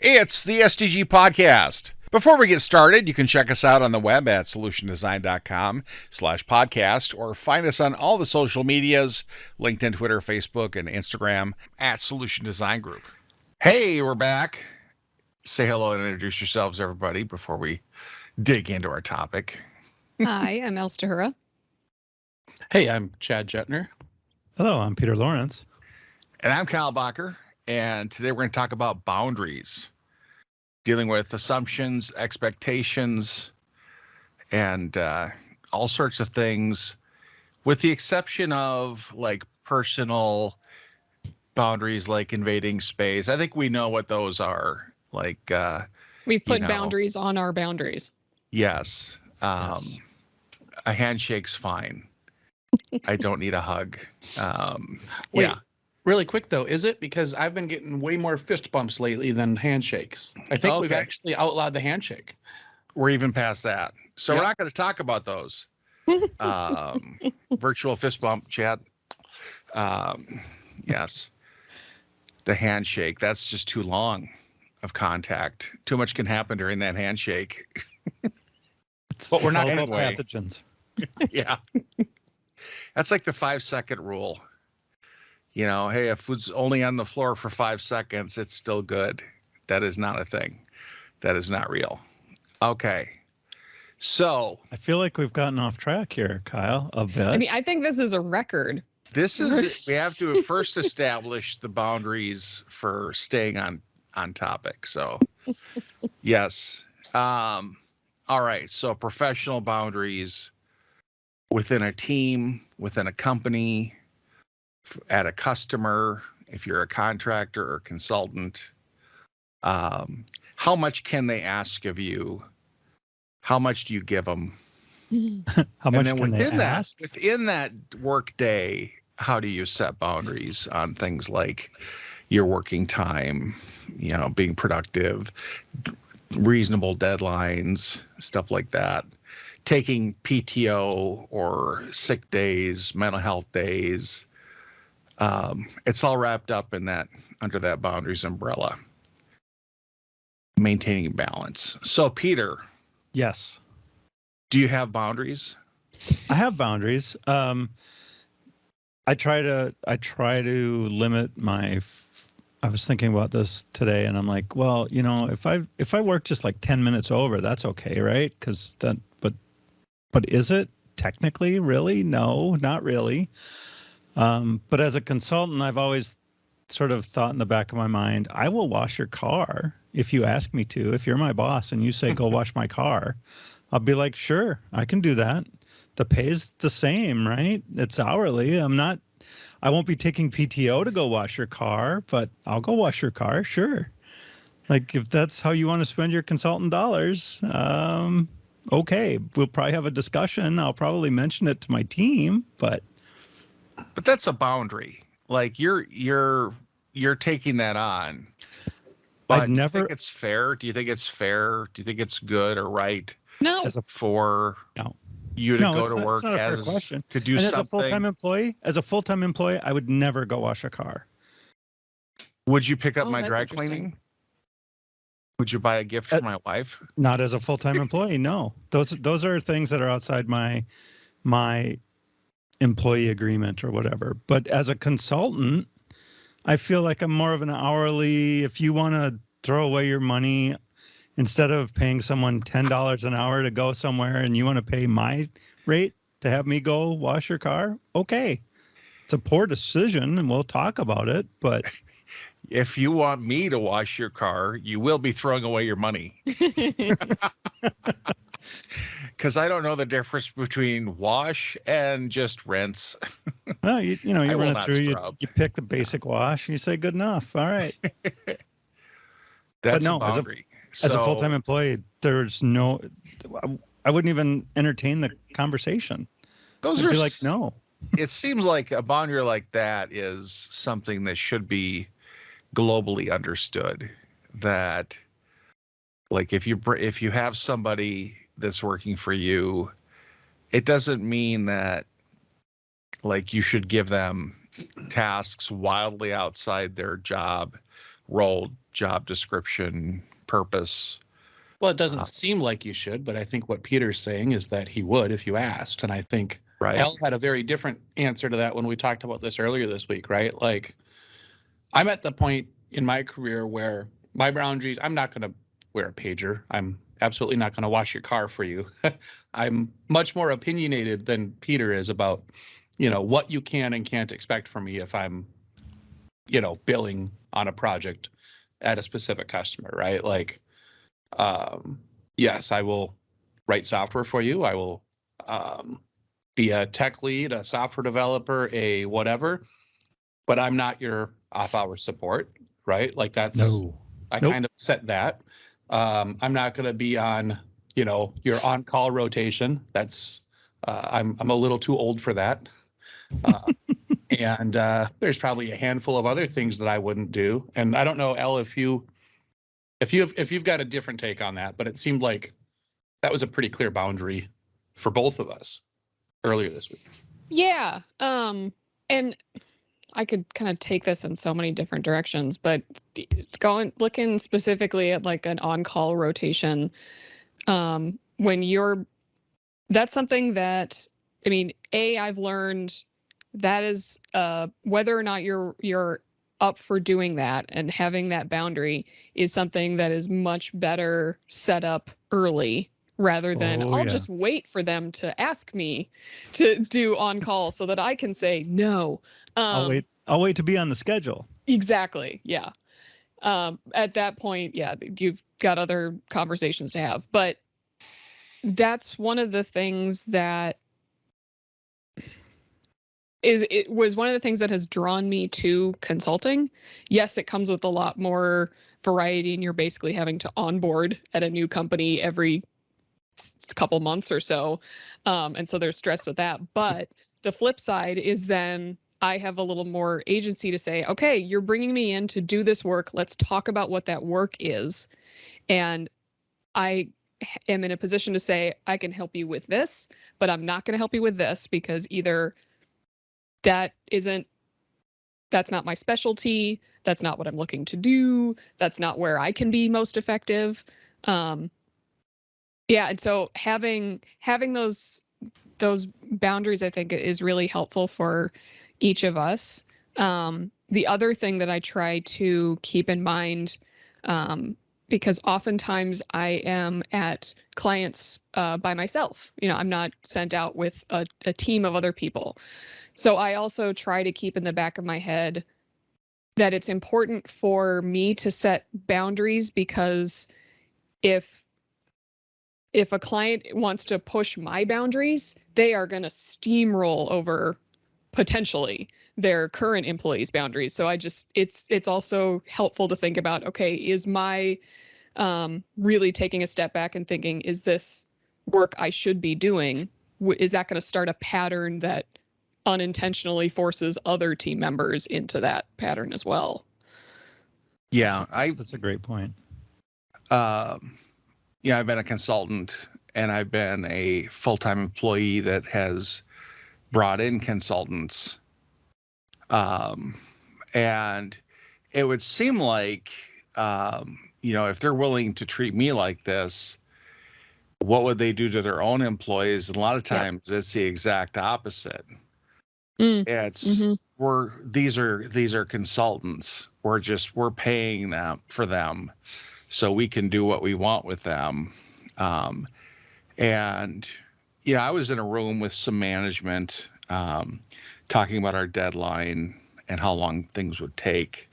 It's the SDG Podcast. Before we get started, you can check us out on the web at solutiondesign.com/podcast or find us on all the social medias, LinkedIn, Twitter, Facebook, and Instagram at Solution Design Group. Hey, we're back. Say hello and introduce yourselves, everybody, before we dig into our topic. Hi, I'm Els Tahura. Hey, I'm Chad Jetner. Hello, I'm Peter Lawrence. And I'm Kyle Bacher. And today we're going to talk about boundaries, dealing with assumptions, expectations, and all sorts of things, with the exception of like personal boundaries, like invading space. I think we know what those are. Like we've put boundaries on our boundaries. Yes. Yes. A handshake's fine. I don't need a hug. Wait, yeah. Really quick though, is it? Because I've been getting way more fist bumps lately than handshakes. I think we've actually outlawed the handshake. We're even past that. So Yep. we're not going to talk about those. Virtual fist bump, Chad. Yes. The handshake, that's just too long of contact. Too much can happen during that handshake. But we're not all gonna about anyway. pathogens. Yeah. That's like the 5-second rule. You know, hey, if food's only on the floor for 5 seconds, it's still good. That is not a thing. That is not real. Okay. So I feel like we've gotten off track here, Kyle, a bit. I mean, I think this is a record. this is, we have to first establish the boundaries for staying on topic. So yes. All right. So professional boundaries within a team, within a company, at a customer, if you're a contractor or consultant, how much can they ask of you? How much do you give them? How much And then can they ask? within that work day, how do you set boundaries on things like your working time, you know, being productive, reasonable deadlines, stuff like that, taking PTO or sick days, mental health days. It's all wrapped up in that, under that boundaries umbrella, maintaining balance. So Peter, Yes, do you have boundaries? I have boundaries. I try to limit my. I was thinking about this today, and I'm like, well, you know, if I work just like 10 minutes over, that's okay, right? Because that, but is it technically really? No, not really. But as a consultant, I've always sort of thought in the back of my mind, I will wash your car if you ask me to. If you're my boss and you say, go wash my car, I'll be like, sure, I can do that. The pay's the same, right? It's hourly. I won't be taking PTO to go wash your car, but I'll go wash your car, sure. Like if that's how you want to spend your consultant dollars, okay, we'll probably have a discussion. I'll probably mention it to my team, but that's a boundary. Like you're taking that on. But do you think it's fair? Do you think it's fair? Do you think it's good or right? No. For you to go to work it's not a fair question. To do and something. As a full-time employee, I would never go wash a car. Would you pick up my that's dry interesting. cleaning? Would you buy a gift for my wife? Not as a full-time employee, no. Those are things that are outside my employee agreement or whatever. But as a consultant, I feel like I'm more of an hourly. If you want to throw away your money, instead of paying someone $10 an hour to go somewhere and you want to pay my rate to have me go wash your car, okay. It's a poor decision and we'll talk about it, but if you want me to wash your car, you will be throwing away your money. Because I don't know the difference between wash and just rinse. well, you I run will it not through, scrub. you pick the basic wash, and you say, good enough. All right. That's no, a boundary. As a full-time employee, there's no, I wouldn't even entertain the conversation. Those I'd are be like, no. It seems like a boundary like that is something that should be globally understood. That, like, if you have somebody that's working for you, it doesn't mean that like you should give them tasks wildly outside their job role, job description, purpose. Well, it doesn't seem like you should, but I think what Peter's saying is that he would if you asked. And I think Right. Al had a very different answer to that when we talked about this earlier this week, right? Like, I'm at the point in my career where my boundaries, I'm not going to wear a pager. I'm absolutely not going to wash your car for you. I'm much more opinionated than Peter is about, what you can and can't expect from me if I'm, billing on a project at a specific customer, right? Like, yes, I will write software for you. I will be a tech lead, a software developer, a whatever, but I'm not your off-hour support, right? Like that's, No. I Nope. kind of set that. I'm not going to be on, your on-call rotation. That's, I'm a little too old for that. And there's probably a handful of other things that I wouldn't do. And I don't know, Elle, if you've got a different take on that, but it seemed like that was a pretty clear boundary for both of us earlier this week. Yeah. And I could kind of take this in so many different directions, but looking specifically at like an on-call rotation, that's something that, I mean, I've learned that is whether or not you're up for doing that and having that boundary is something that is much better set up early rather than I'll just wait for them to ask me to do on call so that I can say no. I'll wait to be on the schedule. Exactly. Yeah. At that point, yeah, you've got other conversations to have, but that's one of the things that it was one of the things that has drawn me to consulting. Yes, it comes with a lot more variety and you're basically having to onboard at a new company every couple months or so. And so there's stress with that. But the flip side is then I have a little more agency to say, okay, you're bringing me in to do this work. Let's talk about what that work is. And I am in a position to say, I can help you with this, but I'm not going to help you with this because either that's not my specialty. That's not what I'm looking to do. That's not where I can be most effective. Yeah. And so having those boundaries, I think, is really helpful for each of us. The other thing that I try to keep in mind, because oftentimes I am at clients by myself, I'm not sent out with a team of other people. So I also try to keep in the back of my head that it's important for me to set boundaries because if a client wants to push my boundaries, they are going to steamroll over potentially their current employees' boundaries. So it's also helpful to think about, okay, is my really taking a step back and thinking, is this work I should be doing? Is that going to start a pattern that unintentionally forces other team members into that pattern as well? Yeah, that's a great point. I've been a consultant and I've been a full-time employee that has brought in consultants. And it would seem like, if they're willing to treat me like this, what would they do to their own employees? And a lot of times it's the exact opposite. It's these are consultants. We're paying them for them so we can do what we want with them. And I was in a room with some management talking about our deadline and how long things would take.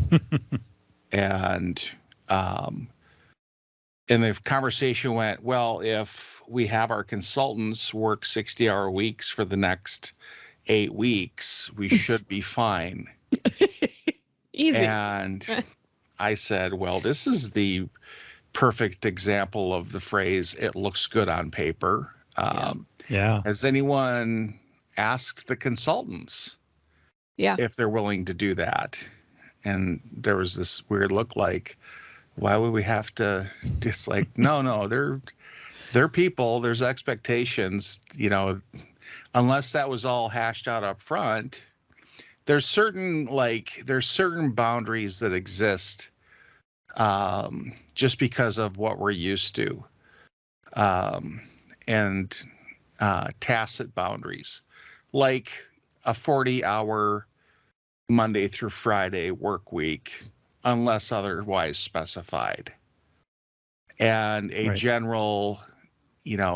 And the conversation went, well, if we have our consultants work 60-hour weeks for the next 8 weeks, we should be fine. Easy. And I said, well, this is the perfect example of the phrase, it looks good on paper. Has anyone asked the consultants if they're willing to do that? And there was this weird look like, why would we have to just like, no, they're people, there's expectations, unless that was all hashed out up front. There's certain boundaries that exist just because of what we're used to, and tacit boundaries, like a 40-hour Monday through Friday work week, unless otherwise specified, and a Right. general,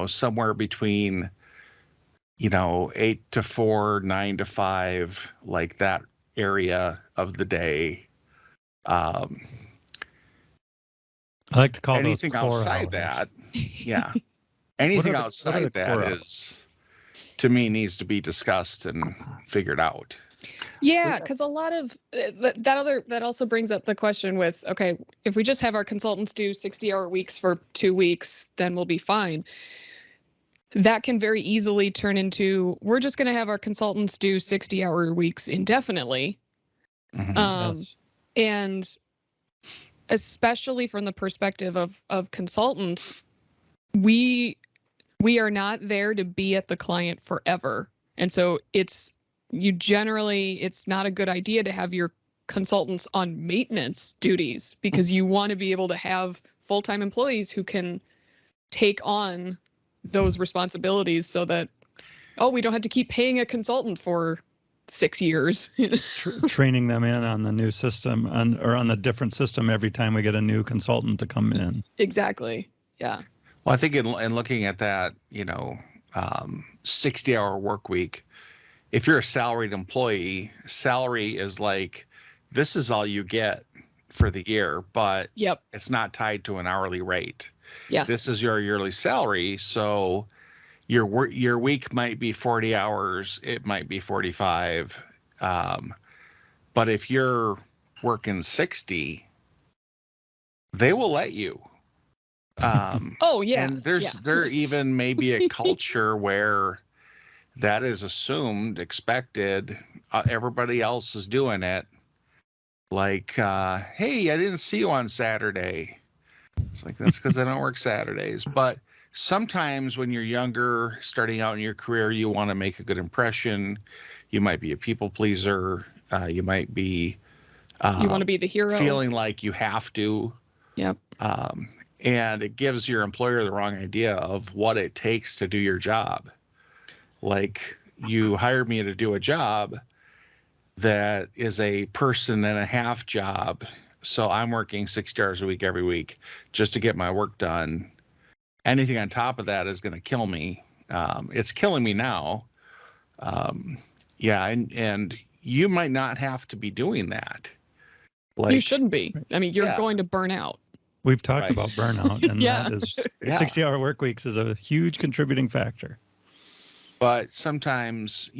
somewhere between, 8 to 4, 9 to 5, like that area of the day. I like to call Anything those core outside hours. that, yeah, What anything are the outside that core hours? is, to me, needs to be discussed and figured out. Yeah, because a lot of that also brings up the question with, okay, if we just have our consultants do 60-hour weeks for 2 weeks, then we'll be fine. That can very easily turn into, we're just going to have our consultants do 60-hour weeks indefinitely. Mhm. Yes. And especially from the perspective of consultants, we are not there to be at the client forever. And so it's not a good idea to have your consultants on maintenance duties, because you want to be able to have full-time employees who can take on those responsibilities, so that, we don't have to keep paying a consultant for 6 years. Training them in on the new system or on the different system every time we get a new consultant to come in. Exactly. Yeah. Well, I think in looking at that, 60-hour work week, if you're a salaried employee, salary is like, this is all you get for the year, but Yep. it's not tied to an hourly rate. Yes. This is your yearly salary, so your week might be 40 hours, it might be 45. But if you're working 60, they will let you. Oh yeah. And Yeah. there even may be a culture where that is assumed, expected. Everybody else is doing it. Like, hey, I didn't see you on Saturday. It's like, that's because I don't work Saturdays. But sometimes when you're younger, starting out in your career, you want to make a good impression. You might be a people pleaser. You might be You want to be the hero. feeling like you have to. Yep. And it gives your employer the wrong idea of what it takes to do your job. Like, you hired me to do a job that is a person and a half job. So I'm working 60 hours a week every week just to get my work done. Anything on top of that is going to kill me. It's killing me now. Yeah, and you might not have to be doing that. You shouldn't be. I mean, you're Yeah. going to burn out. We've talked Right. about burnout, and Yeah. that is Yeah. 60-hour work weeks is a huge contributing factor. But sometimes,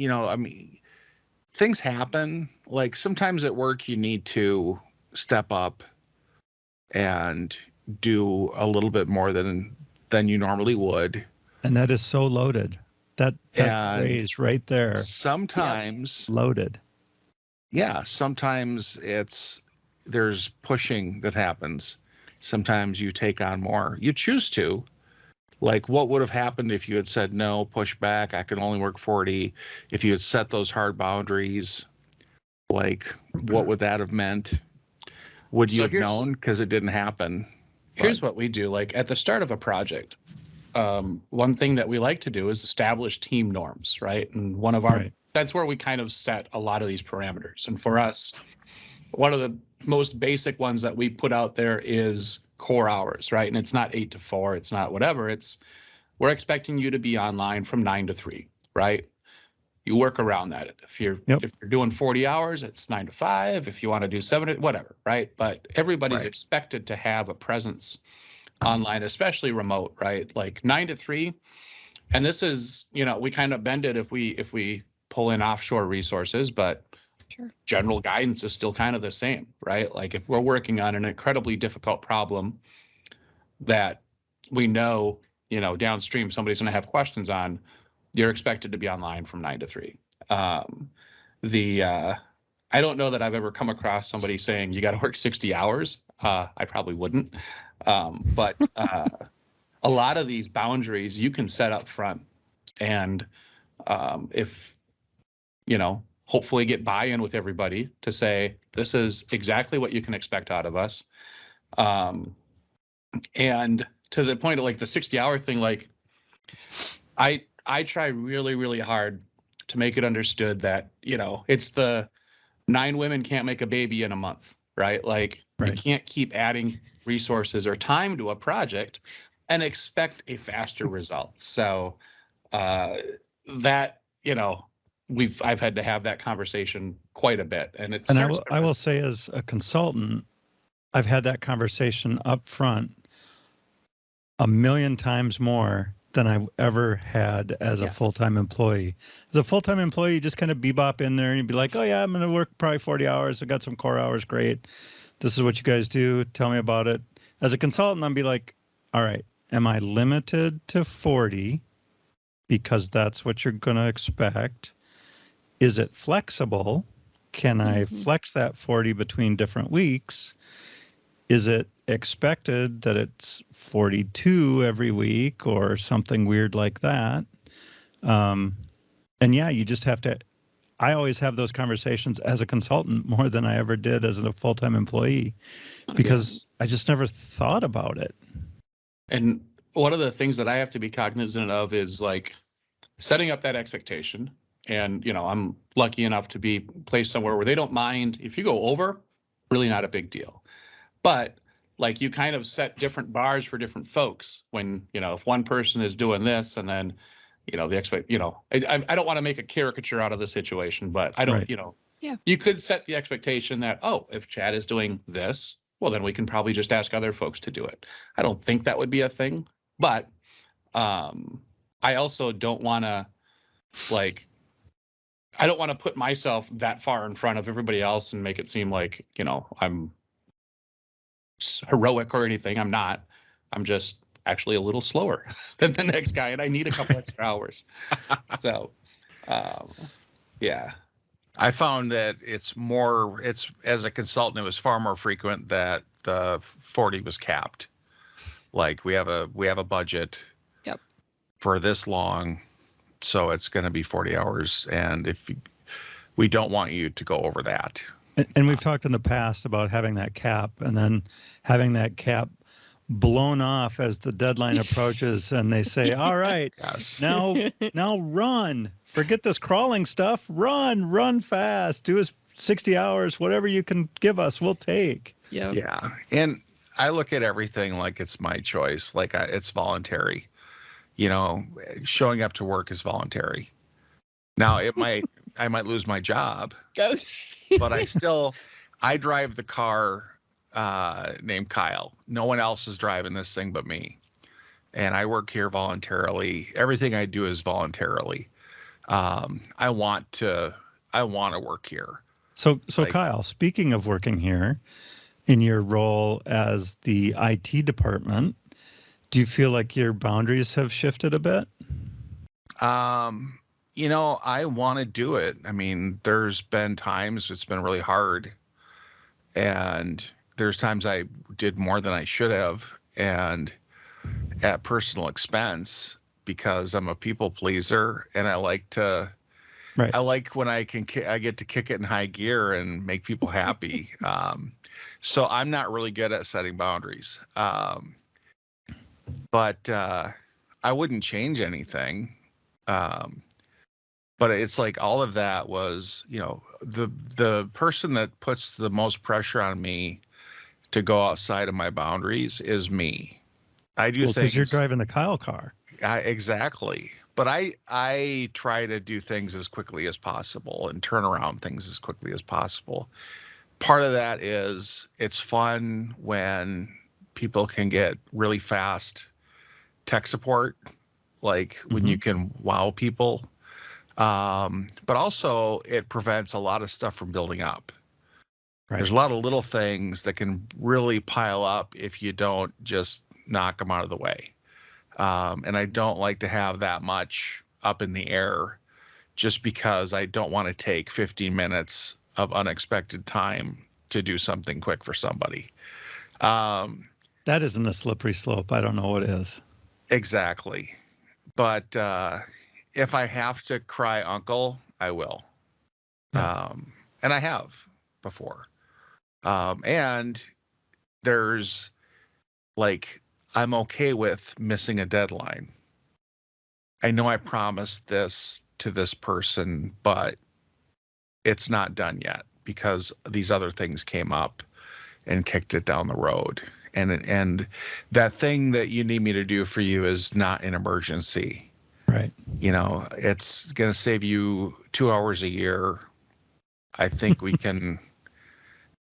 things happen. Like, sometimes at work you need to step up and do a little bit more than you normally would. And that is so loaded. That And phrase right there, sometimes, loaded. yeah, sometimes there's pushing that happens. Sometimes you take on more. You choose to. Like, what would have happened if you had said no, push back, I can only work 40? If you had set those hard boundaries, like, what would that have meant? Would you So have known? Because it didn't happen. Here's what we do. Like at the start of a project, one thing that we like to do is establish team norms, right? And one of our Right. that's where we kind of set a lot of these parameters. And for us, one of the most basic ones that we put out there is core hours, right? And it's not 8 to 4, it's not whatever. It's we're expecting you to be online from 9 to 3, right? You work around that. If you're doing 40 hours, it's 9 to 5. If you want to do 7, whatever, right? But everybody's Right. expected to have a presence online, especially remote, right? Like 9 to 3. And this is, we kind of bend it if we pull in offshore resources, but Sure. general guidance is still kind of the same, right? Like if we're working on an incredibly difficult problem that we know, downstream somebody's going to have questions on, you're expected to be online from 9 to 3. I don't know that I've ever come across somebody saying you got to work 60 hours. I probably wouldn't. But a lot of these boundaries you can set up front, and if hopefully get buy-in with everybody to say this is exactly what you can expect out of us. Um, and to the point of like the 60-hour thing, like I try really, really hard to make it understood that, you know, it's the 9 women can't make a baby in a month, right? Like you Right. can't keep adding resources or time to a project and expect a faster result. So that, you know, I've had to have that conversation quite a bit, and it And serves I will purpose. say, as a consultant, I've had that conversation up front a million times more than I've ever had as a Yes. full-time employee. As a full-time employee, you just kind of bebop in there and you'd be like, oh yeah, I'm going to work probably 40 hours. I got some core hours. Great. This is what you guys do. Tell me about it. As a consultant, I'd be like, all right, am I limited to 40 because that's what you're going to expect? Is it flexible? Can I Mhm. flex that 40 between different weeks? Is it expected that it's 42 every week or something weird like that? Um, and yeah, you just have to. I always have those conversations as a consultant more than I ever did as a full-time employee because I just never thought about it. And one of the things that I have to be cognizant of is like setting up that expectation. And, you know, I'm lucky enough to be placed somewhere where they don't mind if you go over, really not a big deal. But like you kind of set different bars for different folks when, you know, if one person is doing this and then, you know, I don't want to make a caricature out of the situation, but I don't, Right. you know, Yeah. you could set the expectation that, oh, if Chad is doing this, well, then we can probably just ask other folks to do it. I don't think that would be a thing, but I also don't want to like I don't want to put myself that far in front of everybody else and make it seem like, you know, I'm heroic or anything. I'm not. I'm just actually a little slower than the next guy, and I need a couple extra hours. So, yeah, I found that it's as a consultant, it was far more frequent that the 40 was capped. Like we have a budget Yep. for this long, so it's going to be 40 hours. And we don't want you to go over that. And we've talked in the past about having that cap and then having that cap blown off as the deadline approaches and they say, all right, Yes. now run. Forget this crawling stuff. Run fast. Do us 60 hours, whatever you can give us, we'll take. Yep. Yeah. And I look at everything like it's my choice, like it's voluntary. You know, showing up to work is voluntary. Now, I might lose my job, Goes. but I drive the car named Kyle. No one else is driving this thing but me. And I work here voluntarily. Everything I do is voluntarily. I want to work here. So Like, Kyle, speaking of working here in your role as the IT department, do you feel like your boundaries have shifted a bit? you know, I want to do it. I mean, there's been times it's been really hard, and there's times I did more than I should have, and at personal expense because I'm a people pleaser and Right. I like when I get to kick it in high gear and make people happy. So I'm not really good at setting boundaries. But I wouldn't change anything. Um, but it's like all of that was, you know, the person that puts the most pressure on me to go outside of my boundaries is me. I do Well, because you're things driving the Kyle car. exactly, but I try to do things as quickly as possible and turn around things as quickly as possible. Part of that is it's fun when people can get really fast tech support, like when you can wow people. But also it prevents a lot of stuff from building up. Right. There's a lot of little things that can really pile up if you don't just knock them out of the way. And I don't like to have that much up in the air just because I don't want to take 15 minutes of unexpected time to do something quick for somebody. Um, That isn't a slippery slope. I don't know what is. exactly. But if I have to cry uncle, I will. Yeah. And I have before. And there's like, I'm okay with missing a deadline. I know I promised this to this person, but it's not done yet because these other things came up and kicked it down the road. And that thing that you need me to do for you is not an emergency. Right. You know, it's going to save you 2 hours a year. I think we can,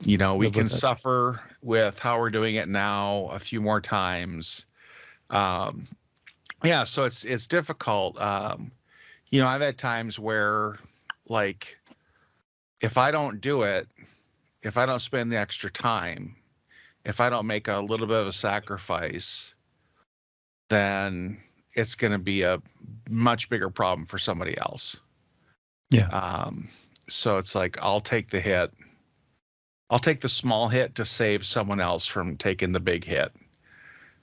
we Live can with it. suffer with how we're doing it now a few more times. Yeah, so it's difficult. I've had times where, like, if I don't do it, if I don't spend the extra time, if I don't make a little bit of a sacrifice, then it's going to be a much bigger problem for somebody else. Yeah. So it's like, I'll take the hit. I'll take the small hit to save someone else from taking the big hit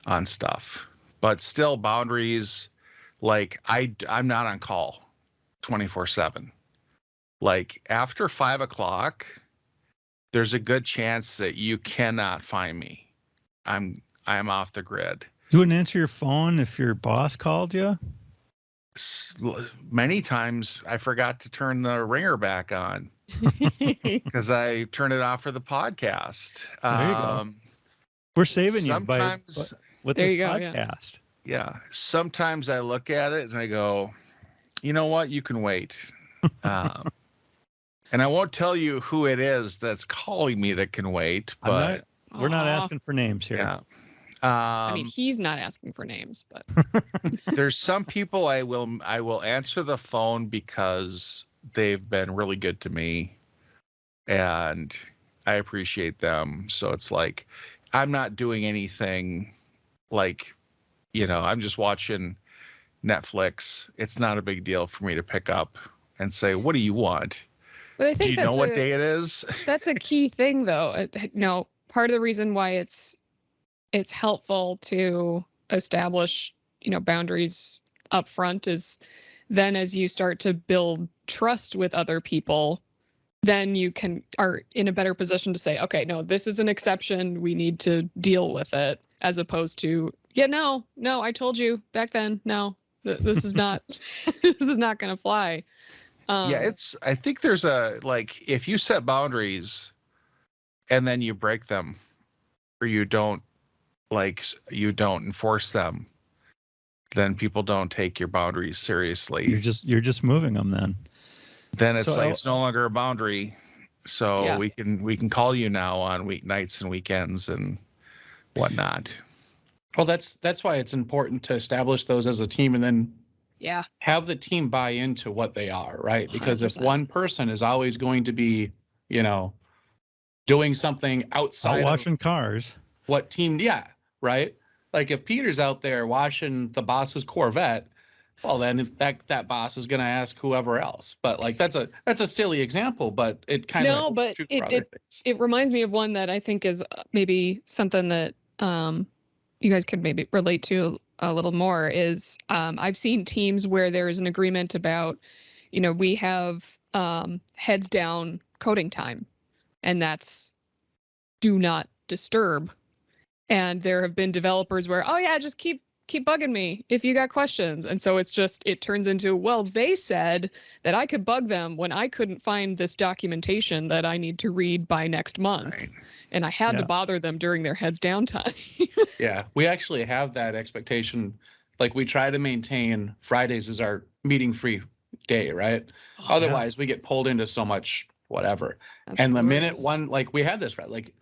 on stuff. But still, boundaries, like, I'm not on call 24/7. Like, after 5 o'clock, there's a good chance that you cannot find me. I'm off the grid. You wouldn't answer your phone if your boss called you? Many times I forgot to turn the ringer back on because I turned it off for the podcast. There you go. We're saving you Sometimes, with There this you go, yeah. podcast. yeah, sometimes I look at it and I go, you know what? You can wait. And I won't tell you who it is that's calling me that can wait, but We're not Aw. asking for names here. yeah. I mean, he's not asking for names, but There's some people I will answer the phone because they've been really good to me and I appreciate them. So it's like, I'm not doing anything like, I'm just watching Netflix. It's not a big deal for me to pick up and say, what do you want? but I Do think you know what day it is? that's a key thing, though. Part of the reason why it's helpful to establish boundaries up front is then as you start to build trust with other people, then you are in a better position to say, okay, no, this is an exception, we need to deal with it, as opposed to, yeah, no, I told you back then, no, this is not this is not going to fly. Yeah, I think there's if you set boundaries and then you break them or you don't enforce them, then people don't take your boundaries seriously. You're just moving them then. Then it's So it's no longer a boundary. So Yeah. we can call you now on weeknights and weekends and whatnot. Well, that's why it's important to establish those as a team and then Yeah. have the team buy into what they are, right? Because if 100%. one person is always going to be, doing something Out outside of washing cars. what team, yeah, right? Like if Peter's out there washing the boss's Corvette, well, then if that boss is going to ask whoever else. But like that's a silly example, but it kind of No, but true for other things. it reminds me of one that I think is maybe something that you guys could maybe relate to a little more is I've seen teams where there's an agreement about, we have heads down coding time, and that's do not disturb. And there have been developers where, oh yeah, just keep bugging me if you got questions. And so it turns into, well, they said that I could bug them when I couldn't find this documentation that I need to read by next month. Right. And I had to Yeah. bother them during their heads down time. Yeah, we actually have that expectation. Like we try to maintain Fridays as our meeting free day, right? Otherwise we get pulled into so much whatever. That's And the minute glorious. one, like we had this, right? Like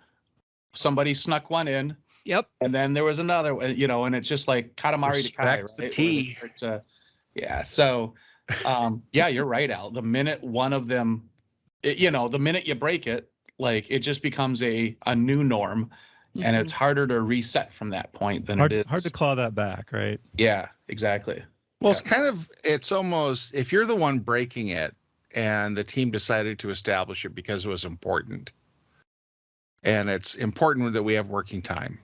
somebody snuck one in Yep. and then there was another, and it's just like Katamari to Kai, Respect the right? tea. Yeah. So, yeah, you're right, Al. The minute one of them, the minute you break it, like it just becomes a new norm, and it's harder to reset from that point than it is. Hard to claw that back, right? Yeah, exactly. Well, it's almost, if you're the one breaking it and the team decided to establish it because it was important, and it's important that we have working time.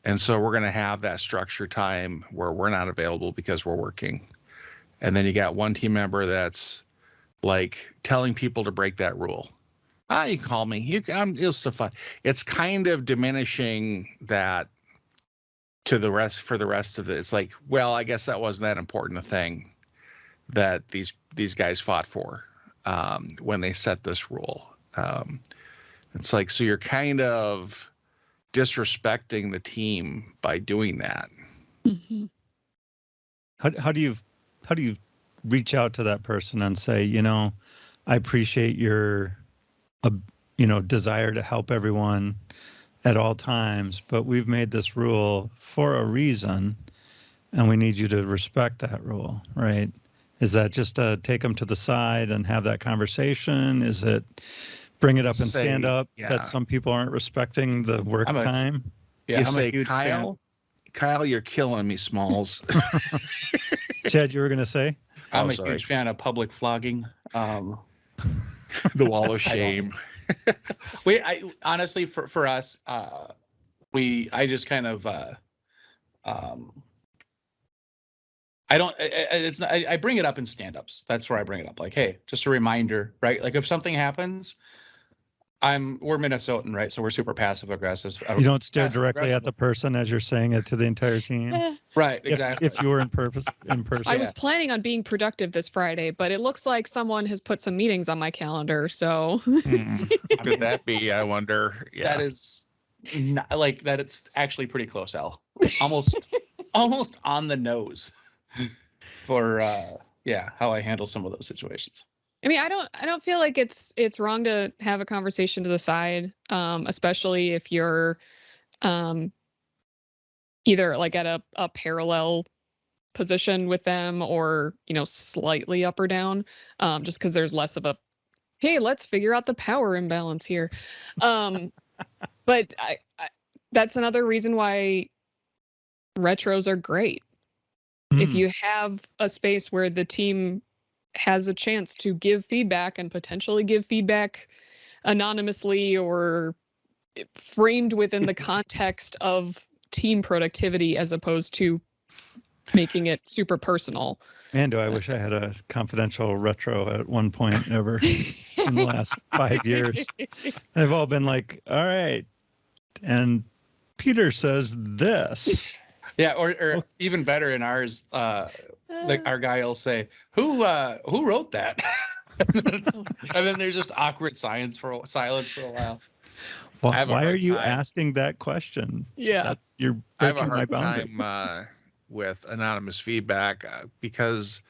And so we're going to have that structure time where we're not available because we're working. And then you got one team member that's like telling people to break that rule. You can call me. You'll still fine. It's kind of diminishing that to the rest for the rest of it. It's like, well, I guess that wasn't that important a thing that these guys fought for when they set this rule. It's like, so you're kind of disrespecting the team by doing that. Mhm. How do you reach out to that person and say, you know, I appreciate your desire to help everyone at all times, but we've made this rule for a reason, and we need you to respect that rule, right? Is that just take them to the side and have that conversation? Is it bring it up and stand Say, up yeah. that some people aren't respecting the work time? Yeah, You I'm say, a huge fan. Kyle, you're killing me, Smalls. Chad, you were going to say? I'm Oh, a sorry. huge fan of public flogging. The wall of shame. I honestly, for us, I just kind of, I don't, it's not, I bring it up in stand-ups. That's where I bring it up. Like, hey, just a reminder, right? Like if something happens, we're Minnesotan, right? So we're super passive aggressive. You don't stare directly at the person as you're saying it to the entire team. Right, exactly. If you were in person. I was planning on being productive this Friday, but it looks like someone has put some meetings on my calendar. So Could that be? I wonder. Yeah. That is not, like that. It's actually pretty close, Al. Almost, almost on the nose for how I handle some of those situations. I mean, I don't feel like it's wrong to have a conversation to the side, especially if you're either like at a parallel position with them or, slightly up or down, just because there's less of a, hey, let's figure out the power imbalance here. But I that's another reason why retros are great. If you have a space where the team has a chance to give feedback and potentially give feedback anonymously or framed within the context of team productivity as opposed to making it super personal. Man, do I wish I had a confidential retro at one point ever in the last 5 years. They've all been like, all right. And Peter says this. Yeah, or even better in ours, like our guy will say, who wrote that? And then there's just awkward silence for a while. Why are you asking that question? Yeah. You're I have a breaking my hard boundary. time with anonymous feedback because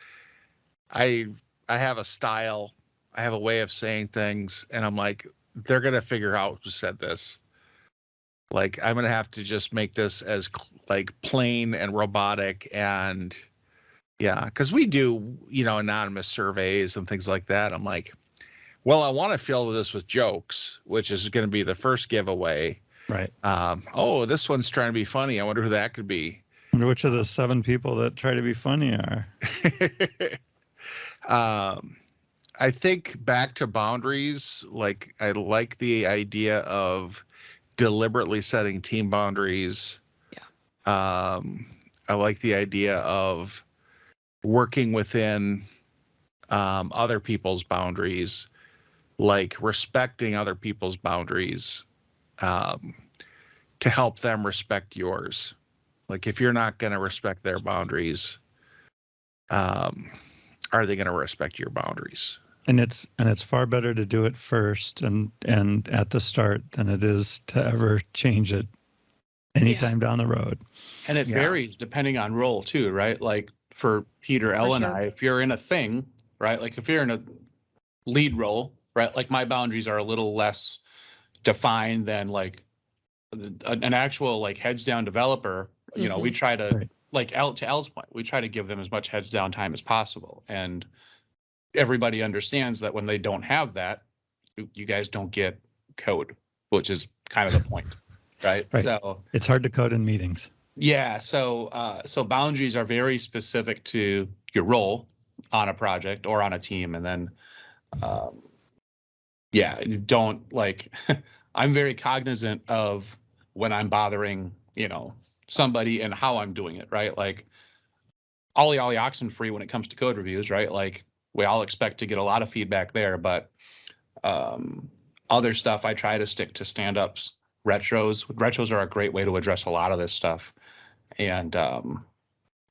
I have a style, I have a way of saying things, and I'm like, they're gonna figure out who said this. Like, I'm gonna have to just make this as like plain and robotic, and yeah, because we do anonymous surveys and things like that. I'm like, well, I want to fill this with jokes, which is going to be the first giveaway. Right. Oh, this one's trying to be funny. I wonder who that could be. I wonder which of the 7 people that try to be funny are. I think back to boundaries. Like, I like the idea of deliberately setting team boundaries. Yeah. I like the idea of working within other people's boundaries, like respecting other people's boundaries to help them respect yours. Like, if you're not going to respect their boundaries, are they going to respect your boundaries? And it's far better to do it first and at the start than it is to ever change it anytime down the road. And it varies depending on role too, right? Like for Peter, Elle, and I, if you're in a thing, right? Like if you're in a lead role, right? Like my boundaries are a little less defined than like an actual like heads down developer. You know, we try to like to Elle's point, we try to give them as much heads down time as possible. And everybody understands that when they don't have that, you guys don't get code, which is kind of the point, right? So it's hard to code in meetings. Yeah, so boundaries are very specific to your role on a project or on a team, and then don't like. I'm very cognizant of when I'm bothering, somebody and how I'm doing it, right? Like ollie oxen free when it comes to code reviews, right? Like we all expect to get a lot of feedback there, but other stuff, I try to stick to stand-ups. Retros are a great way to address a lot of this stuff. And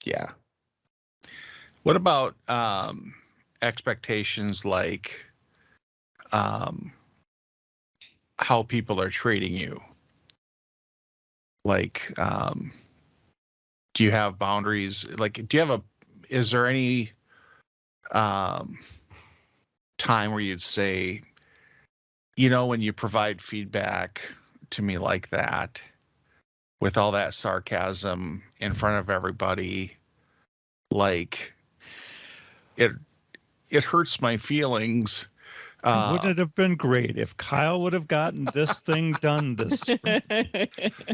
yeah. What about expectations like how people are treating you? Like, do you have boundaries? Like, is there any time where you'd say, when you provide feedback to me like that, with all that sarcasm in front of everybody, like it hurts my feelings. Wouldn't it have been great if Kyle would have gotten this thing done this spring?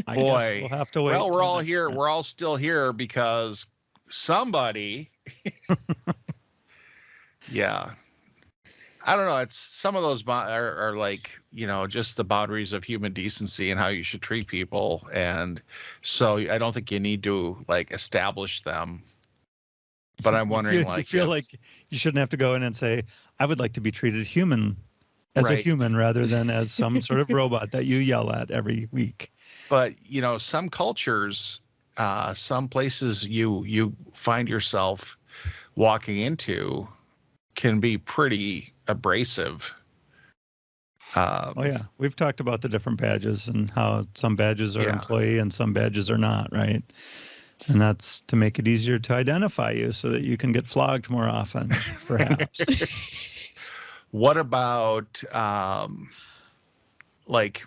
I Boy, guess we'll have to wait. well, we're till all next here. spring. We're all still here because somebody, yeah. I don't know. It's some of those are like, just the boundaries of human decency and how you should treat people. And so I don't think you need to like establish them. But I'm wondering, you feel like you shouldn't have to go in and say, I would like to be treated as a Right. human rather than as some sort of robot that you yell at every week. But some cultures, some places you find yourself walking into can be pretty abrasive. Oh yeah, we've talked about the different badges and how some badges are Yeah. employee and some badges are not, right? And that's to make it easier to identify you so that you can get flogged more often, perhaps. What about like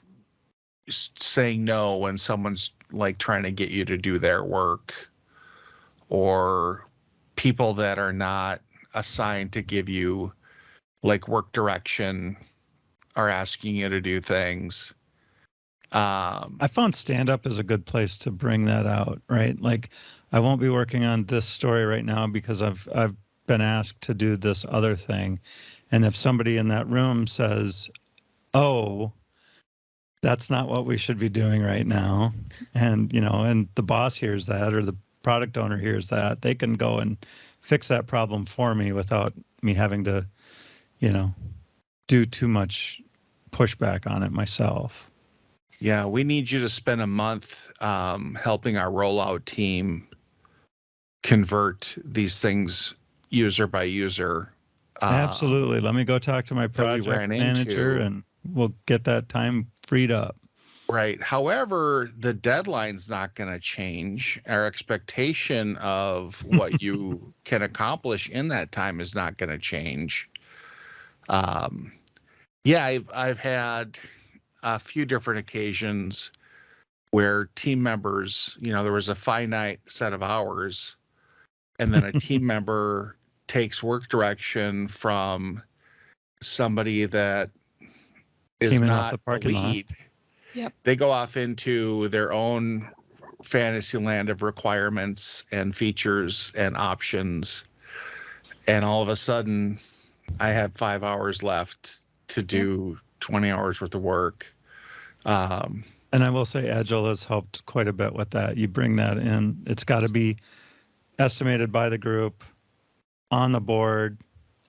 saying no when someone's like trying to get you to do their work, or people that are not assigned to give you like work direction are asking you to do things? I found stand-up is a good place to bring that out, right? Like, I won't be working on this story right now because I've been asked to do this other thing. And if somebody in that room says, oh, that's not what we should be doing right now, and and the boss hears that or the product owner hears that, they can go and fix that problem for me without me having to, do too much pushback on it myself. Yeah, we need you to spend a month helping our rollout team convert these things user by user. Absolutely. Let me go talk to my project manager and we'll get that time freed up. Right. However, the deadline's not going to change. Our expectation of what you can accomplish in that time is not going to change. Yeah, I've had a few different occasions where team members, there was a finite set of hours, and then a team member takes work direction from somebody that is not the parking lead. Lot. Yep. They go off into their own fantasy land of requirements and features and options. And all of a sudden, I have 5 hours left to do 20 hours worth of work. And I will say Agile has helped quite a bit with that. You bring that in. It's got to be estimated by the group on the board.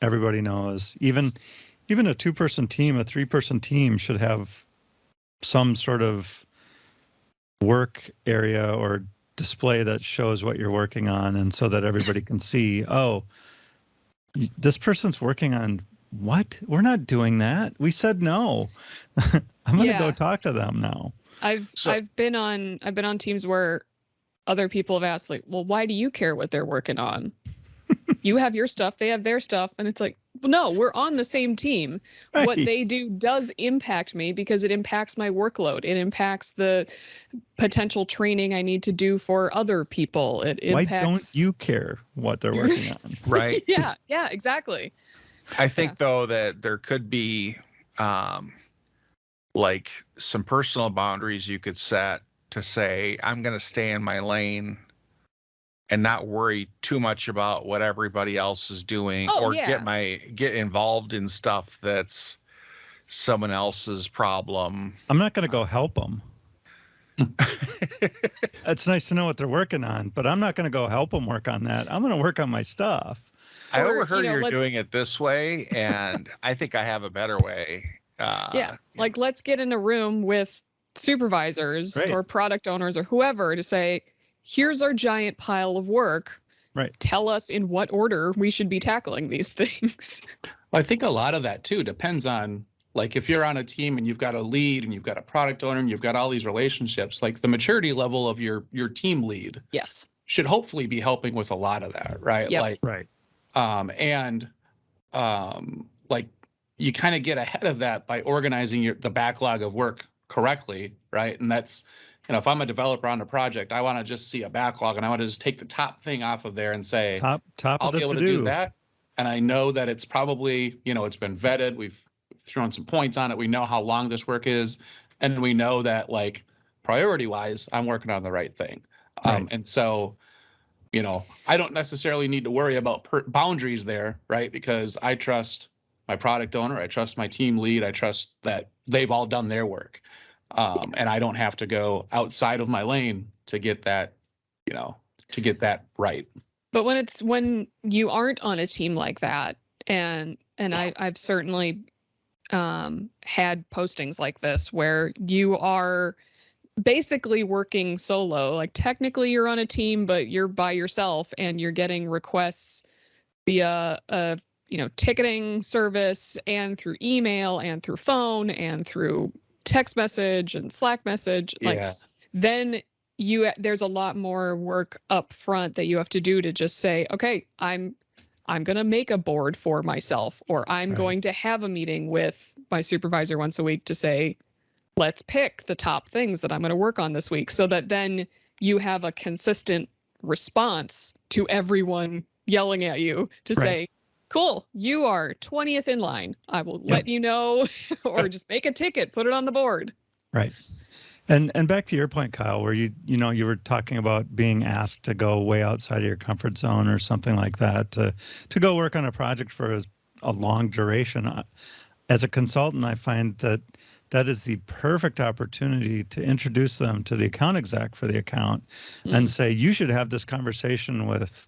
Everybody knows. Even a 2-person team, a 3-person team should have some sort of work area or display that shows what you're working on, and so that everybody can see, oh, this person's working on what? We're not doing that. We said no. I'm going to go talk to them now. I've been on teams where other people have asked, like, well, why do you care what they're working on? You have your stuff, they have their stuff, and it's like, well, no, we're on the same team. Right. What they do does impact me because it impacts my workload. It impacts the potential training I need to do for other people. It impacts. Why don't you care what they're working on? Right. Yeah, exactly. I think though that there could be like some personal boundaries you could set to say, I'm going to stay in my lane and not worry too much about what everybody else is doing, get involved in stuff that's someone else's problem. I'm not going to go help them. It's nice to know what they're working on, but I'm not going to go help them work on that. I'm going to work on my stuff. I overheard you're doing it this way, and I think I have a better way. Yeah. Like, let's get in a room with supervisors Right. or product owners or whoever to say, here's our giant pile of work. Right. Tell us in what order we should be tackling these things. I think a lot of that too depends on, like, if you're on a team and you've got a lead and you've got a product owner and you've got all these relationships, like the maturity level of your team lead Yes. should hopefully be helping with a lot of that, right? Yep. Like, Right. like you kind of get ahead of that by organizing the backlog of work correctly, right? And that's, if I'm a developer on a project, I want to just see a backlog and I want to just take the top thing off of there and say, Top I'll of the be able to to-do. do that. And I know that it's probably, it's been vetted. We've thrown some points on it. We know how long this work is. And we know that, like, priority wise, I'm working on the right thing. Right. And so, I don't necessarily need to worry about boundaries there, right? Because I trust my product owner. I trust my team lead. I trust that they've all done their work. And I don't have to go outside of my lane to get that, right. But when you aren't on a team like that, and I've certainly had postings like this where you are basically working solo. Like, technically you're on a team, but you're by yourself and you're getting requests via a ticketing service and through email and through phone and through text message and Slack message. Yeah. Like, then there's a lot more work up front that you have to do to just say, okay, I'm going to make a board for myself, or I'm Right. going to have a meeting with my supervisor once a week to say, let's pick the top things that I'm going to work on this week, so that then you have a consistent response to everyone yelling at you to Right. say, cool, you are 20th in line. I will let you know, or just make a ticket, put it on the board. Right. And back to your point, Kyle, where you were talking about being asked to go way outside of your comfort zone or something like that, to go work on a project for a long duration. As a consultant, I find that is the perfect opportunity to introduce them to the account exec for the account and say, you should have this conversation with,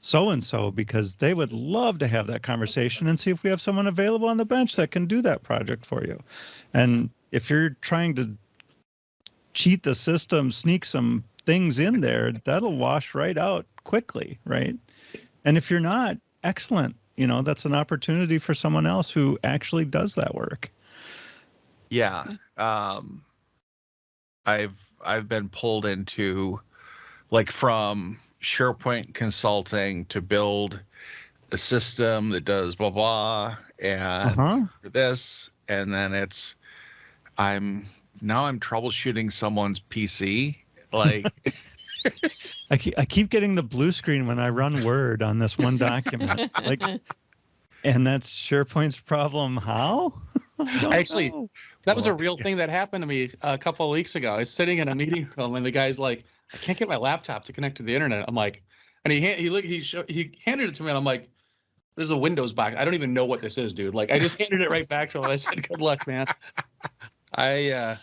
so-and-so, because they would love to have that conversation, and see if we have someone available on the bench that can do that project for you. And if you're trying to cheat the system, sneak some things in there, that'll wash right out quickly, right? And if you're not, excellent. That's an opportunity for someone else who actually does that work. Yeah. I've been pulled into, like, from SharePoint consulting to build a system that does blah blah and this, and then I'm troubleshooting someone's PC. Like, I keep getting the blue screen when I run Word on this one document. Like, and that's SharePoint's problem. How? Actually, that was a real thing that happened to me a couple of weeks ago. I was sitting in a meeting room and the guy's like, I can't get my laptop to connect to the internet. I'm like, and he handed it to me and I'm like, this is a Windows box. I don't even know what this is, dude. Like, I just handed it right back to him. And I said, good luck, man. I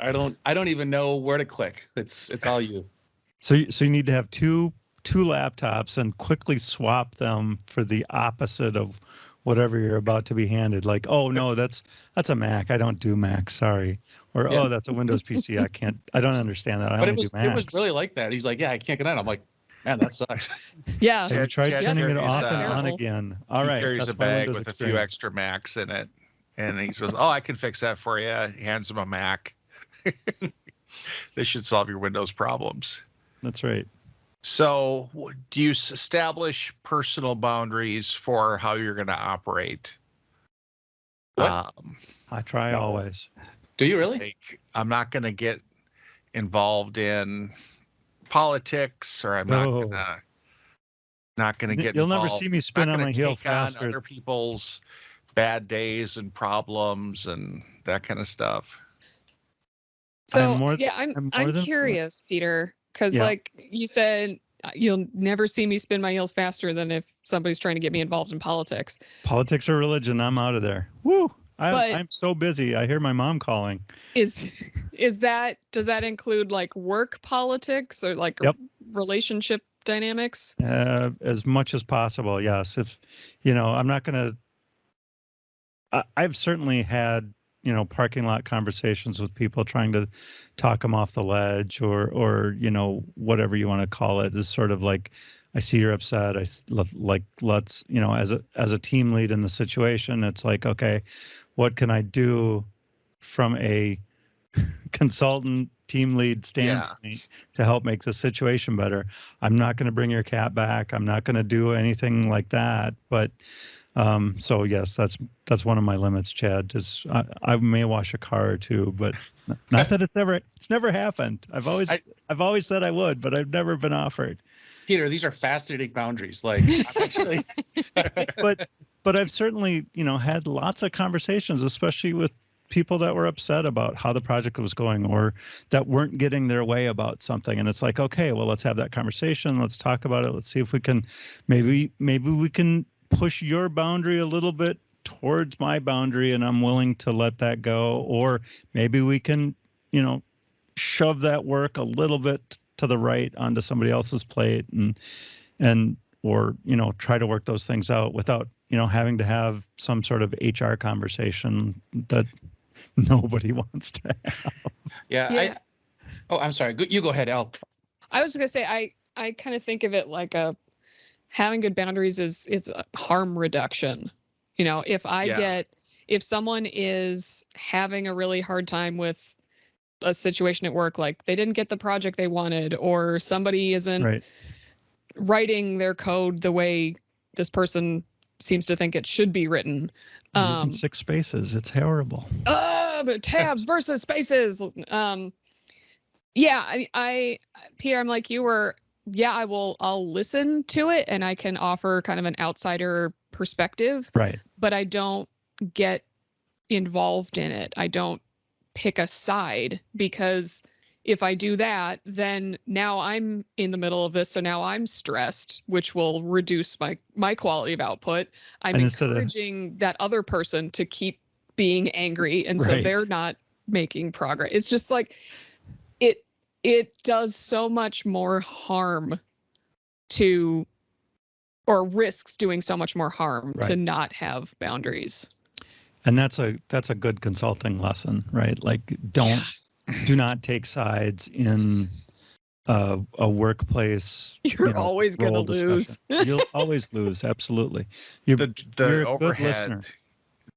don't even know where to click. It's all you. So you need to have two laptops and quickly swap them for the opposite of whatever you're about to be handed. Like, oh no, that's a Mac. I don't do Mac. Sorry. Or oh, that's a Windows PC. I don't understand that. I only do Macs. It was really like that. He's like, yeah, I can't get on. I'm like, man, that sucks. Yeah. Have you tried Chad turning it carries, off and on again? All right. He carries that's a my bag Windows with experience. a few extra Macs in it, and he says, "Oh, I can fix that for you." He hands him a Mac. This should solve your Windows problems. That's right. So, do you establish personal boundaries for how you're going to operate? What? I try always. Do you really? Like, I'm not going to get involved in politics, or I'm not going to get. You'll involved. never see me spin on my heel take on faster. other people's bad days and problems and that kind of stuff. So I'm curious, Peter, because Yeah. like you said, you'll never see me spin my heels faster than if somebody's trying to get me involved in politics. Politics or religion, I'm out of there. Woo! But- I'm so busy. I hear my mom calling. Does that include like work politics or like Yep. relationship dynamics? As much as possible, yes. If I'm not gonna. I've certainly had, you know, parking lot conversations with people trying to talk them off the ledge, or you know, whatever you want to call it, is sort of like, I see you're upset. Like, let's, you know, as a team lead in the situation, it's like, okay, what can I do from a consultant team lead standpoint to help make the situation better? I'm not going to bring your cat back. I'm not going to do anything like that. But so yes, that's one of my limits, Chad. Is I may wash a car or two, but not that it's never happened. I've always said I would, but I've never been offered. Peter, these are fascinating boundaries. Like, I'm actually, but I've certainly, you know, had lots of conversations, especially with people that were upset about how the project was going, or that weren't getting their way about something. And it's like, okay, well, let's have that conversation. Let's talk about it. Let's see if we can, maybe we can push your boundary a little bit towards my boundary, and I'm willing to let that go. Or maybe we can, you know, shove that work a little bit to the right onto somebody else's plate, and or, you know, try to work those things out without, you know, having to have some sort of HR conversation that nobody wants to have. Yeah. I'm sorry. You go ahead, Al. I was gonna say, I kind of think of it like having good boundaries is a harm reduction. You know, if someone is having a really hard time with a situation at work, like they didn't get the project they wanted, or somebody isn't writing their code the way this person seems to think it should be written. Using 6 spaces, it's horrible. But tabs versus spaces. Yeah, Peter, I'm like you were. Yeah, I'll listen to it, and I can offer kind of an outsider perspective. Right. But I don't get involved in it. I don't pick a side, because if I do that, then now I'm in the middle of this. So now I'm stressed, which will reduce my quality of output. I'm encouraging that other person to keep being angry. And so they're not making progress. It's just like, it does so much more harm to, or risks doing so much more harm to not have boundaries. And that's a good consulting lesson, right? Like, do not take sides in a workplace. You're always going to lose. You'll always lose. Absolutely. You're a overhead, good listener.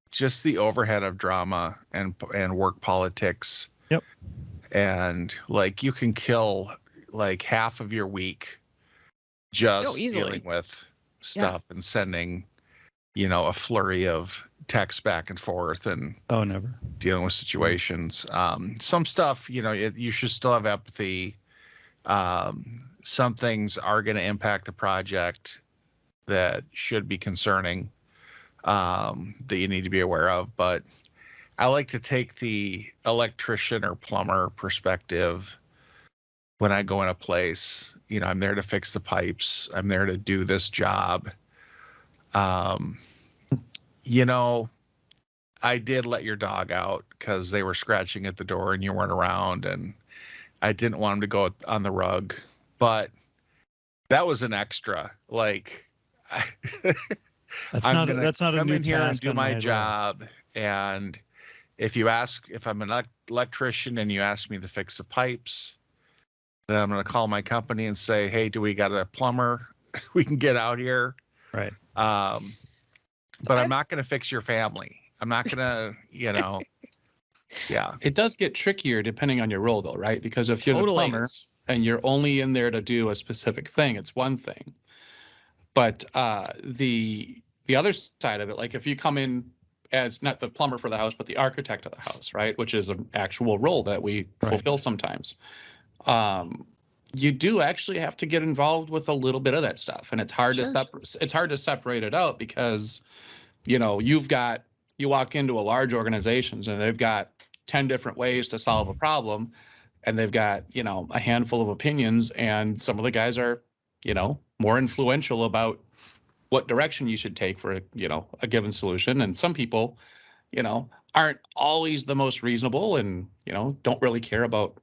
Just the overhead of drama and work politics. Yep. And like, you can kill like half of your week just dealing with stuff and sending, you know, a flurry of text back and forth and never dealing with situations. Some stuff, you know, you should still have empathy. Some things are going to impact the project that should be concerning, that you need to be aware of. But I like to take the electrician or plumber perspective when I go in a place. You know, I'm there to fix the pipes. I'm there to do this job. You know, I did let your dog out because they were scratching at the door and you weren't around, and I didn't want them to go on the rug, but that was an extra. Like, I'm gonna come in here and do my job. And if I'm an electrician and you ask me to fix the pipes, then I'm going to call my company and say, hey, do we got a plumber we can get out here? Right. But I'm not going to fix your family. I'm not going to, you know, yeah. It does get trickier depending on your role, though, right? Because if you're the plumber and you're only in there to do a specific thing, it's one thing. But the other side of it, like if you come in as not the plumber for the house, but the architect of the house, right, which is an actual role that we fulfill sometimes, you do actually have to get involved with a little bit of that stuff, and it's hard to separate it out because, you know, you walk into a large organization and they've got 10 different ways to solve a problem, and they've got, you know, a handful of opinions, and some of the guys are, you know, more influential about what direction you should take for, you know, a given solution. And some people, you know, aren't always the most reasonable and, you know, don't really care about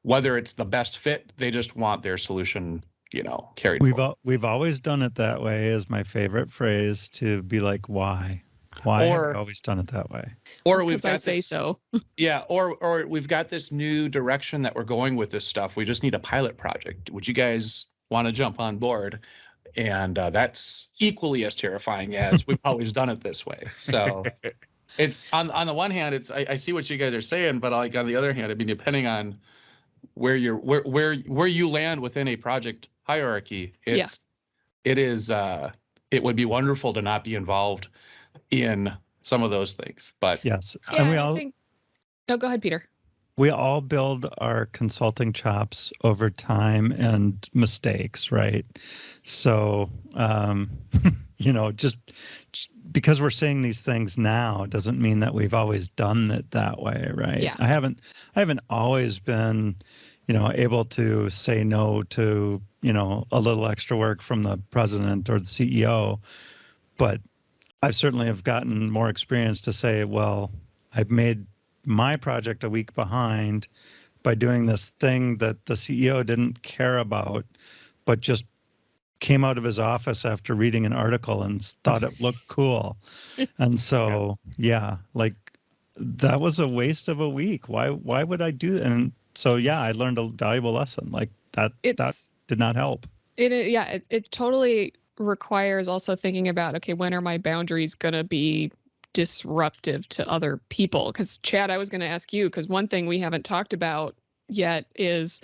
whether it's the best fit. They just want their solution, you know, carried forward. We've always done it that way, is my favorite phrase, to be like, why? Why have Or- we always done it that way? Or we've Because I got say this, so. yeah, or we've got this new direction that we're going with this stuff. We just need a pilot project. Would you guys want to jump on board? And that's equally as terrifying as we've always done it this way. So it's on the one hand, I see what you guys are saying, but like on the other hand, I mean, depending on where you land within a project hierarchy, it would be wonderful to not be involved in some of those things. But Yes, Yeah, and we and I all think. No, go ahead, Peter. we all build our consulting chops over time and mistakes, right? So, just because we're saying these things now doesn't mean that we've always done it that way, right? Yeah. I haven't always been, able to say no to, a little extra work from the president or the CEO, but I certainly have gotten more experience to say, well, I've made my project a week behind by doing this thing that the CEO didn't care about, but just came out of his office after reading an article and thought it looked cool. And so, yeah, like that was a waste of a week. Why would I do that? And so, yeah, I learned a valuable lesson. Like that did not help. It totally requires also thinking about, okay, when are my boundaries going to be disruptive to other people? Because Chad, I was going to ask you, because one thing we haven't talked about yet is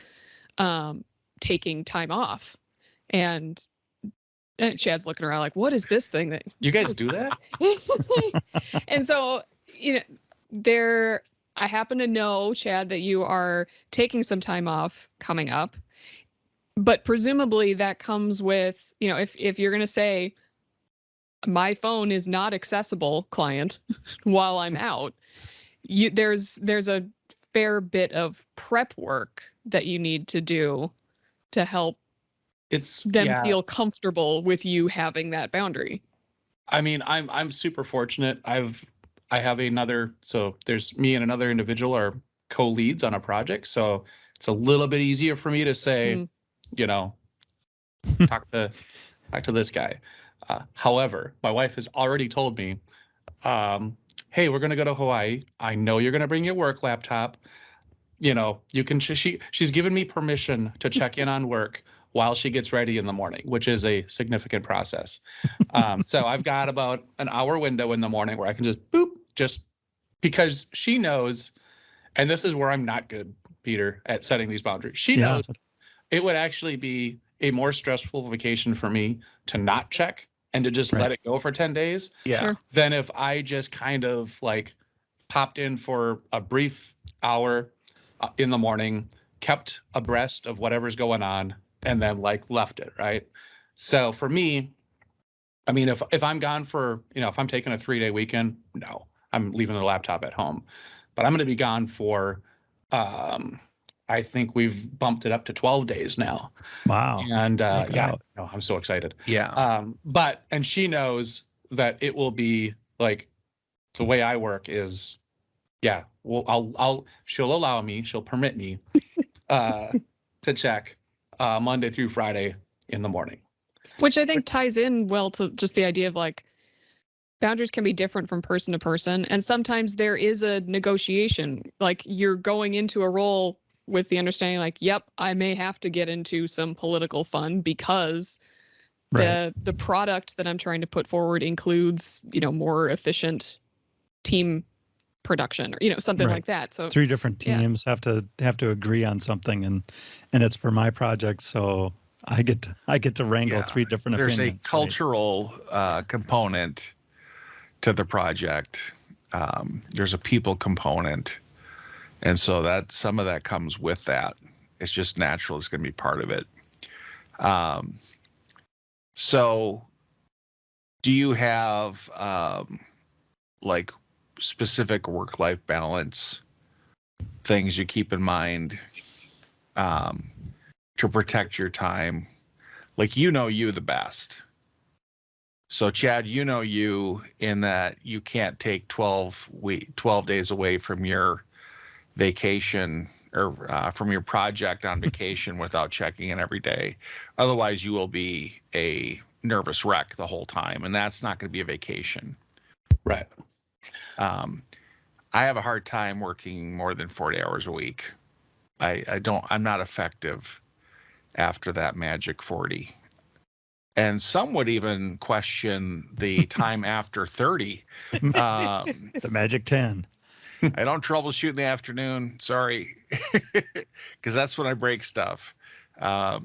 taking time off. And Chad's looking around like, what is this thing that you guys do that? And so, I happen to know, Chad, that you are taking some time off coming up, but presumably that comes with, if you're going to say, my phone is not accessible, client, while I'm out, there's a fair bit of prep work that you need to do to help them feel comfortable with you having that boundary. I mean, I'm super fortunate. I have so there's me and another individual are co-leads on a project. So it's a little bit easier for me to say, talk to this guy. However, my wife has already told me, hey, we're going to go to Hawaii. I know you're going to bring your work laptop. You can, she's given me permission to check in on work while she gets ready in the morning, which is a significant process. So I've got about an hour window in the morning where I can just because she knows, and this is where I'm not good, Peter, at setting these boundaries. She knows it would actually be a more stressful vacation for me to not check and to just let it go for 10 days. Yeah. Sure. Than if I just kind of like popped in for a brief hour in the morning, kept abreast of whatever's going on, and then like left it, right? So for me, I mean, if I'm gone for, if I'm taking a 3-day weekend, no, I'm leaving the laptop at home. But I'm going to be gone for, I think we've bumped it up to 12 days now. Wow. And out. I'm so excited. Yeah. And she knows that it will be like the way I work is, well, she'll allow me, she'll permit me to check Monday through Friday in the morning. Which I think ties in well to just the idea of like boundaries can be different from person to person. And sometimes there is a negotiation, like you're going into a role with the understanding like, yep, I may have to get into some political fun because the product that I'm trying to put forward includes, more efficient team production or, something like that. So 3 different teams have to agree on something and it's for my project. So I get to wrangle 3 different opinions. There's a cultural component to the project. There's a people component. And so that some of that comes with that. It's just natural. It's going to be part of it. So do you have like specific work-life balance things you keep in mind to protect your time? Like, you the best. So Chad, you in that you can't take 12 days away from your vacation or from your project on vacation without checking in every day. Otherwise you will be a nervous wreck the whole time, and that's not going to be a vacation. Right. I have a hard time working more than 40 hours a week. I'm not effective after that magic 40. And some would even question the time after 30. The magic 10. I don't troubleshoot in the afternoon. Sorry. Because that's when I break stuff. No,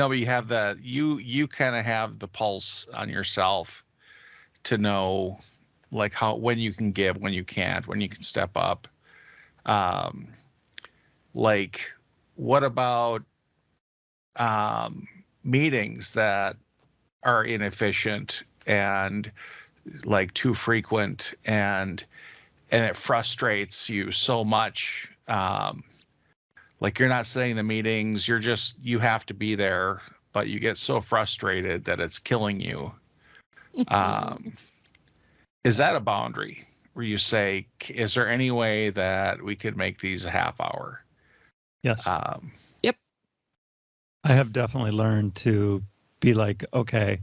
but you have that, you kind of have the pulse on yourself to know like when you can give, when you can't, when you can step up. Like what about meetings that are inefficient and like too frequent and it frustrates you so much. Like you're not setting the meetings, you have to be there, but you get so frustrated that it's killing you. Is that a boundary where you say, is there any way that we could make these a half hour? Yes. Yep. I have definitely learned to be like, okay,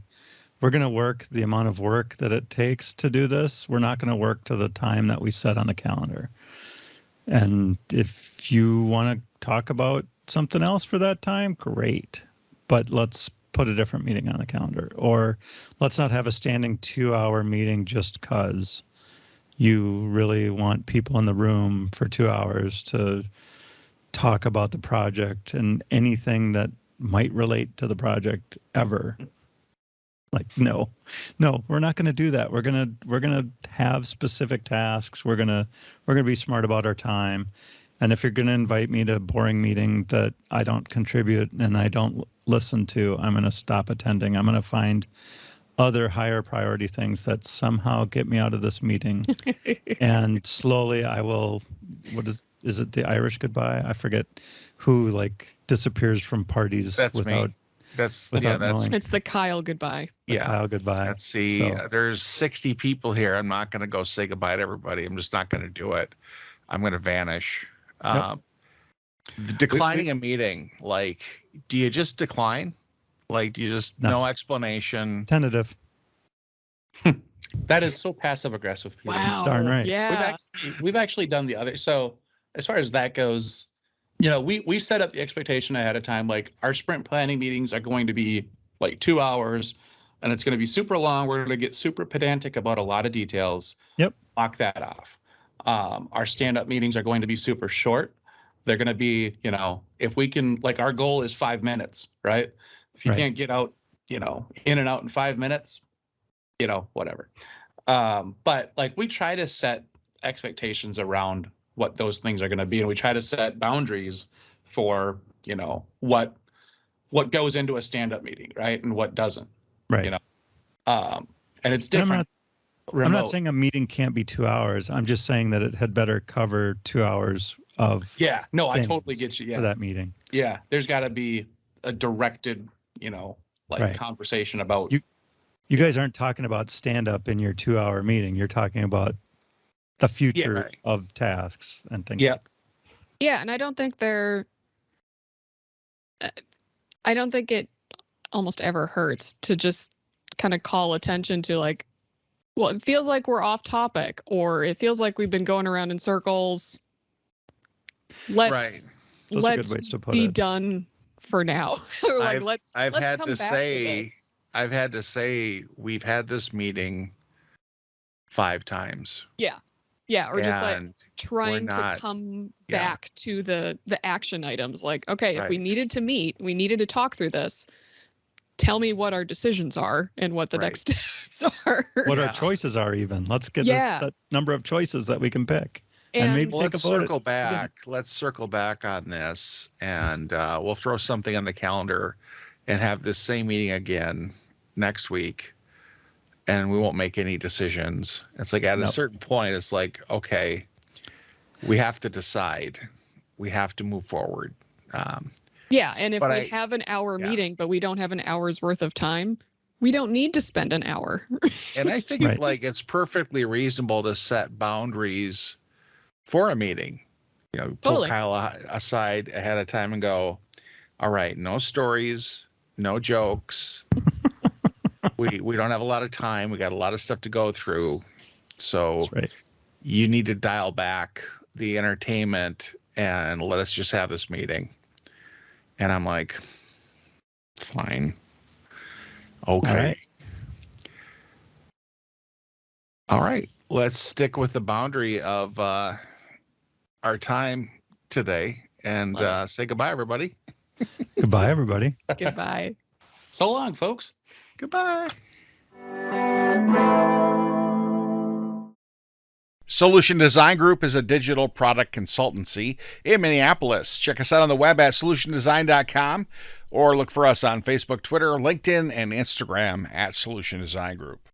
we're going to work the amount of work that it takes to do this. We're not going to work to the time that we set on the calendar. And if you want to talk about something else for that time, great. But let's put a different meeting on the calendar. Or let's not have a standing 2-hour meeting just because you really want people in the room for 2 hours to talk about the project and anything that might relate to the project ever. Like, no, we're not going to do that. We're going to have specific tasks. We're going to be smart about our time. And if you're going to invite me to a boring meeting that I don't contribute and I don't listen to, I'm going to stop attending. I'm going to find other higher priority things that somehow get me out of this meeting. And slowly I will, is it the Irish goodbye? I forget who like disappears from parties That's without. me. That's knowing. It's the Kyle goodbye. Kyle goodbye. Let's see. So, There's 60 people here. I'm not going to go say goodbye to everybody. I'm just not going to do it. I'm going to vanish. Yep. Declining a meeting, like, do you just decline? Like, do you just no explanation? tentative. That is so passive aggressive. Peter. Wow. Darn right. Yeah. We've actually done the other. So as far as that goes, we set up the expectation ahead of time. Like our sprint planning meetings are going to be like 2 hours and it's going to be super long. We're going to get super pedantic about a lot of details. Yep. Lock that off. Our stand-up meetings are going to be super short. They're going to be, if we can, like our goal is 5 minutes, right? If you Right. can't get out, in and out in 5 minutes, whatever. But like we try to set expectations around what those things are going to be. And we try to set boundaries for, what goes into a stand-up meeting, right? And what doesn't, Right. and it's different. I'm not saying a meeting can't be 2 hours. I'm just saying that it had better cover 2 hours of Yeah, no, I things totally get you. for Yeah. that meeting. Yeah. There's got to be a directed, Right. conversation about. You guys aren't talking about stand up in your 2 hour meeting. You're talking about the future right. of tasks and things. Yeah. Yeah, and I don't think it almost ever hurts to just kind of call attention to like, well, it feels like we're off topic or it feels like we've been going around in circles. Let's Those are good ways to put be it. done for now. Or like let's I've had come to back say, to this. I've had to say, we've had this meeting 5 times. Yeah. Yeah, or just like And trying to not- come yeah. back to the action items. Like, okay, if we Right. needed to meet, we needed to talk through this. Tell me what our decisions are and what the Right. next steps are. What Yeah. our choices are even. Let's get Yeah. a set number of choices that we can pick. And maybe Well, think let's about circle it. back. Let's circle back on this, and we'll throw something on the calendar, and have this same meeting again next week, and we won't make any decisions. It's like at a Nope. certain point, it's like, okay, we have to decide. We have to move forward. yeah, and if But we have an hour yeah. meeting, but we don't have an hour's worth of time, we don't need to spend an hour. And I think Right. like it's perfectly reasonable to set boundaries for a meeting. Pull Totally. Kyle aside ahead of time and go, all right, no stories, no jokes. we don't have a lot of time. We got a lot of stuff to go through. So That's right. you need to dial back the entertainment and let us just have this meeting. And I'm like, fine. Okay. All right. All right. Let's stick with the boundary of our time today and say goodbye, everybody. Goodbye, everybody. Goodbye. So long, folks. Goodbye. Solution Design Group is a digital product consultancy in Minneapolis. Check us out on the web at solutiondesign.com or look for us on Facebook, Twitter, LinkedIn, and Instagram at Solution Design Group.